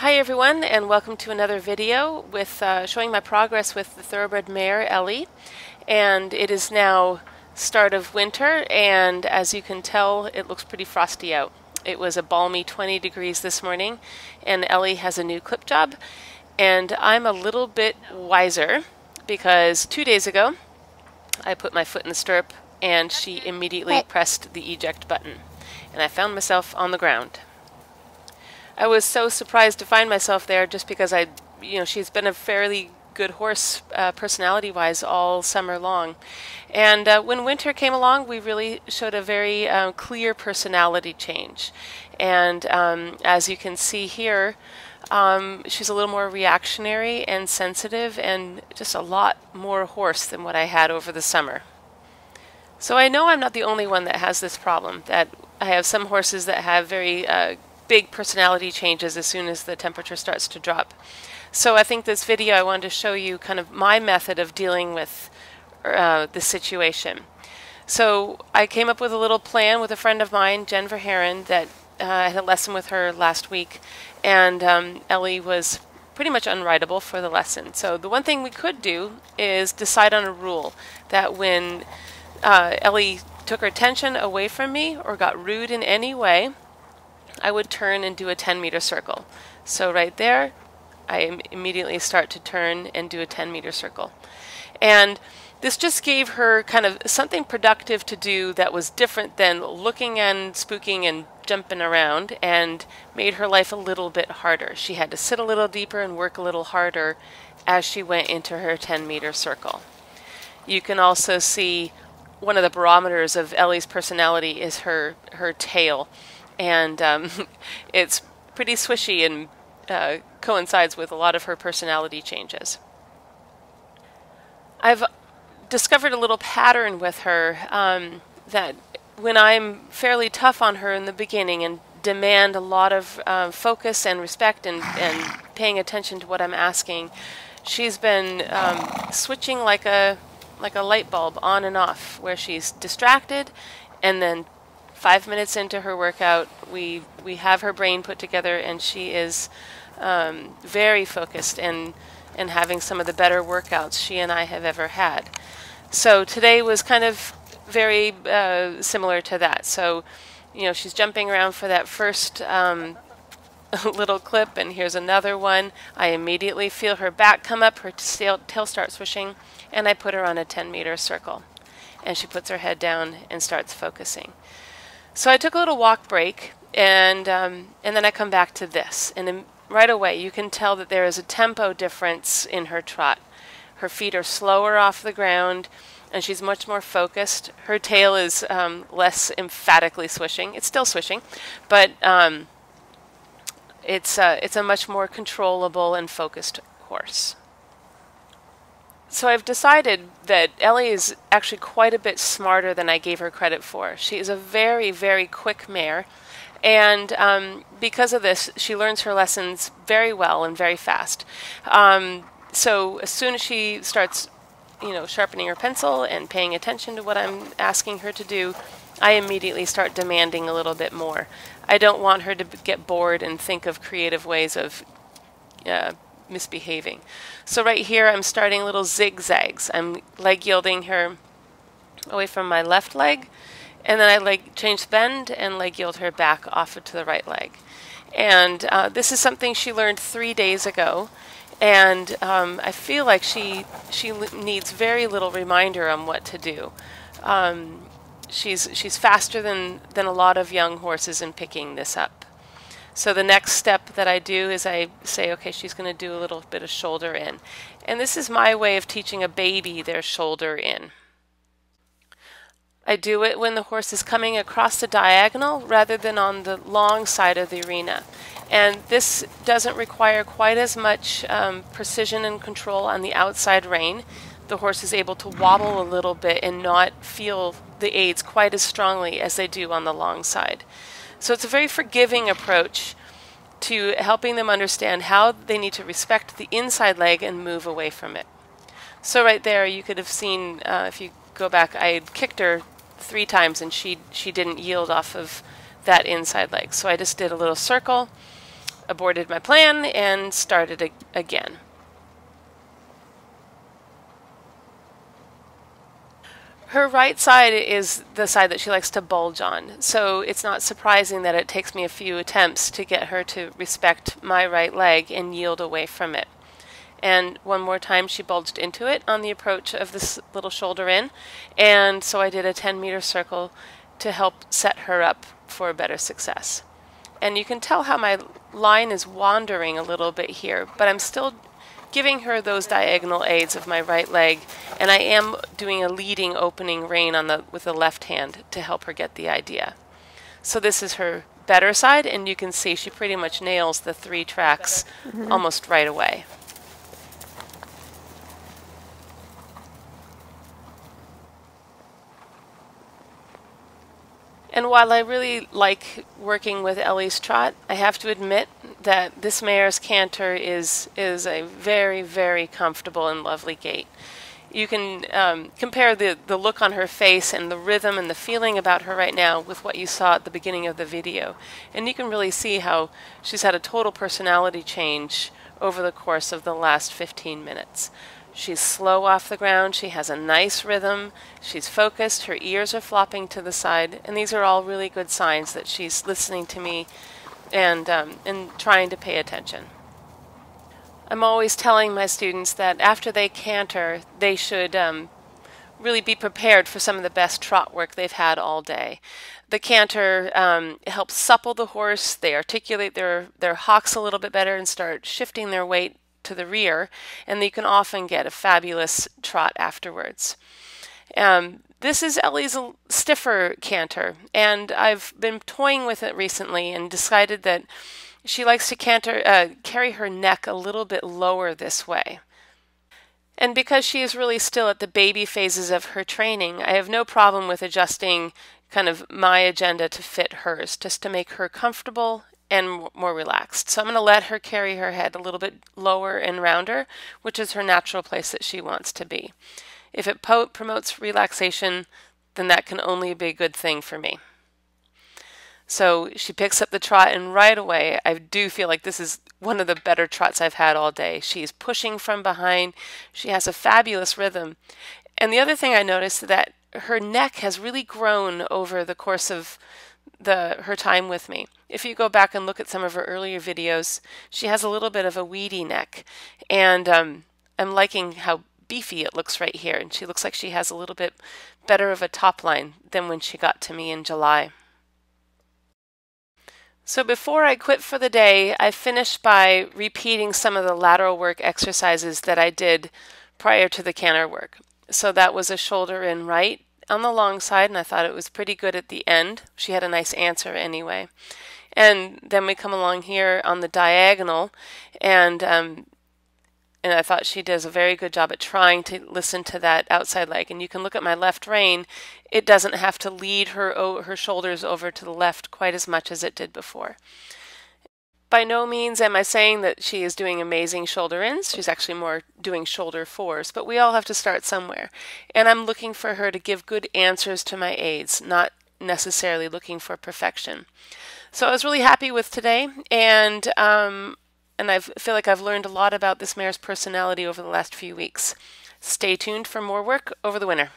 Hi everyone, and welcome to another video with showing my progress with the thoroughbred mare Ellie. And it is now start of winter, and as you can tell, it looks pretty frosty out. It was a balmy 20 degrees this morning, and Ellie has a new clip job, and I'm a little bit wiser because 2 days ago I put my foot in the stirrup and she immediately pressed the eject button, and I found myself on the ground. I was so surprised to find myself there just because she's been a fairly good horse personality-wise all summer long. And when winter came along, we really showed a very clear personality change. And as you can see here, she's a little more reactionary and sensitive and just a lot more horse than what I had over the summer. So I know I'm not the only one that has this problem, that I have some horses that have very big personality changes as soon as the temperature starts to drop. So I think this video I wanted to show you kind of my method of dealing with this situation. So I came up with a little plan with a friend of mine, Jen Verheeren, that I had a lesson with her last week, and Ellie was pretty much unrideable for the lesson. So the one thing we could do is decide on a rule that when Ellie took her attention away from me or got rude in any way, I would turn and do a 10-meter circle. So right there, I immediately start to turn and do a 10-meter circle. And this just gave her kind of something productive to do that was different than looking and spooking and jumping around, and made her life a little bit harder. She had to sit a little deeper and work a little harder as she went into her 10-meter circle. You can also see one of the barometers of Ellie's personality is her tail. And it's pretty swishy and coincides with a lot of her personality changes. I've discovered a little pattern with her that when I'm fairly tough on her in the beginning and demand a lot of focus and respect and paying attention to what I'm asking, she's been switching like a light bulb on and off, where she's distracted, and then 5 minutes into her workout, we have her brain put together, and she is very focused and having some of the better workouts she and I have ever had. So today was kind of very similar to that. So, she's jumping around for that first little clip, and here's another one. I immediately feel her back come up, her tail starts swishing, and I put her on a 10-meter circle. And she puts her head down and starts focusing. So I took a little walk break, and then I come back to this. And right away, you can tell that there is a tempo difference in her trot. Her feet are slower off the ground, and she's much more focused. Her tail is less emphatically swishing. It's still swishing, but it's a much more controllable and focused horse. So I've decided that Ellie is actually quite a bit smarter than I gave her credit for. She is a very, very quick mare, and because of this, she learns her lessons very well and very fast. So as soon as she starts, sharpening her pencil and paying attention to what I'm asking her to do, I immediately start demanding a little bit more. I don't want her to get bored and think of creative ways of misbehaving. So right here, I'm starting little zigzags. I'm leg yielding her away from my left leg, and then I change the bend and leg yield her back off to the right leg. And this is something she learned 3 days ago, and I feel like she needs very little reminder on what to do. She's faster than a lot of young horses in picking this up. So the next step that I do is I say, okay, she's going to do a little bit of shoulder in. And this is my way of teaching a baby their shoulder in. I do it when the horse is coming across the diagonal rather than on the long side of the arena. And this doesn't require quite as much precision and control on the outside rein. The horse is able to wobble a little bit and not feel the aids quite as strongly as they do on the long side. So it's a very forgiving approach to helping them understand how they need to respect the inside leg and move away from it. So right there, you could have seen, if you go back, I had kicked her 3 times and she didn't yield off of that inside leg. So I just did a little circle, aborted my plan and started again. Her right side is the side that she likes to bulge on, so it's not surprising that it takes me a few attempts to get her to respect my right leg and yield away from it. And one more time she bulged into it on the approach of this little shoulder in, and so I did a 10-meter circle to help set her up for a better success. And you can tell how my line is wandering a little bit here, but I'm still giving her those diagonal aids of my right leg, and I am doing a leading opening rein with the left hand to help her get the idea. So this is her better side, and you can see she pretty much nails the 3 tracks almost right away. And while I really like working with Ellie's trot, I have to admit that this mare's canter is a very, very comfortable and lovely gait. You can compare the look on her face and the rhythm and the feeling about her right now with what you saw at the beginning of the video. And you can really see how she's had a total personality change over the course of the last 15 minutes. She's slow off the ground, she has a nice rhythm, she's focused, her ears are flopping to the side, and these are all really good signs that she's listening to me and trying to pay attention. I'm always telling my students that after they canter, they should really be prepared for some of the best trot work they've had all day. The canter helps supple the horse, they articulate their hocks a little bit better and start shifting their weight to the rear, and you can often get a fabulous trot afterwards. This is Ellie's stiffer canter, and I've been toying with it recently and decided that she likes to carry her neck a little bit lower this way. And because she is really still at the baby phases of her training, I have no problem with adjusting kind of my agenda to fit hers, just to make her comfortable and more relaxed. So I'm going to let her carry her head a little bit lower and rounder, which is her natural place that she wants to be. If it promotes relaxation, then that can only be a good thing for me. So she picks up the trot, and right away I do feel like this is one of the better trots I've had all day. She's pushing from behind. She has a fabulous rhythm. And the other thing I noticed is that her neck has really grown over the course of her time with me. If you go back and look at some of her earlier videos, she has a little bit of a weedy neck, and I'm liking how beefy it looks right here, and she looks like she has a little bit better of a top line than when she got to me in July. So before I quit for the day, I finished by repeating some of the lateral work exercises that I did prior to the canter work. So that was a shoulder in right on the long side, and I thought it was pretty good at the end. She had a nice answer anyway. And then we come along here on the diagonal, and I thought she does a very good job at trying to listen to that outside leg. And you can look at my left rein. It doesn't have to lead her shoulders over to the left quite as much as it did before. By no means am I saying that she is doing amazing shoulder ins. She's actually more doing shoulder fours, but we all have to start somewhere. And I'm looking for her to give good answers to my aids, not necessarily looking for perfection. So I was really happy with today, and I feel like I've learned a lot about this mare's personality over the last few weeks. Stay tuned for more work over the winter.